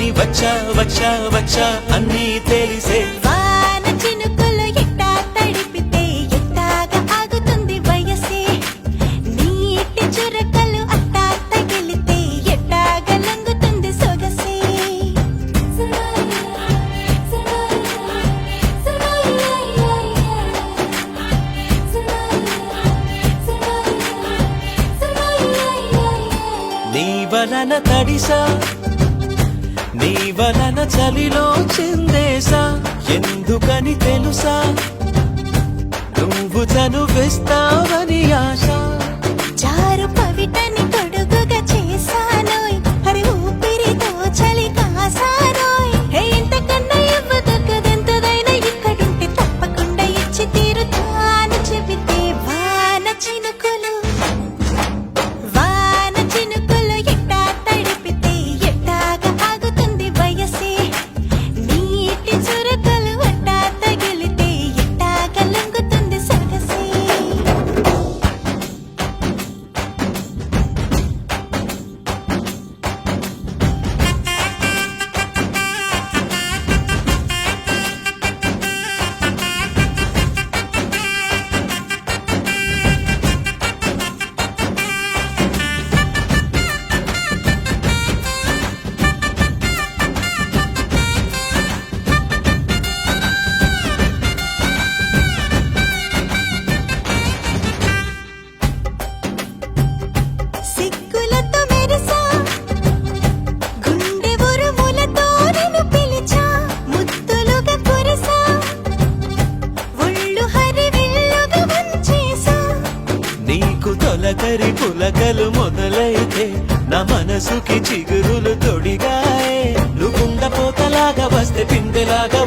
అని వచ్చా వచ్చా వచ్చా అన్నీ తెలిసే వాన చినుకులు ఎట్టా తడిపితే ఎట్టాగా ఆగుతుంది వయసే నీటి చురకలు అట్టా తగిలితే ఎట్టాగా లంగుతుంది సొగసే నీ వలన తడిసా నీ వలన చలిలో చిందేసా ఎందుకని తెలుసా నువ్వు చనువిస్తావని ఆశ చారు పవిటని తొడుగుగా చేశానోయ్ హరి ఊపిరితో చలి కాసానోయ్ హే ఇంతకన్నా ఇవ్వదగ్గదెంతదైనా ఇక్కడుంటే తప్పకుండా ఇచ్చి తీరుతాను చెబితే వాన చినుకులు ఎట్టా తడిపితే ఎట్టాగా ఆగుతుంది వయసే నీటి చురకలు అట్టా తగిలితే ఎట్టాగా లంగుతుంది సొగసే సిగ్గులతో మెరిసా గుండె ఉరుములతో నిన్ను పిలిచా ముద్దులుగా కురిసా ఒళ్ళు హరివిల్లుగా వంచేసా నీకు తొలకరి పులకలు మొదలైతే నా మనసుకి చిగురులు తొడిగాయే నువ్వుండ పోతలాగా వస్తే పిందెలాగా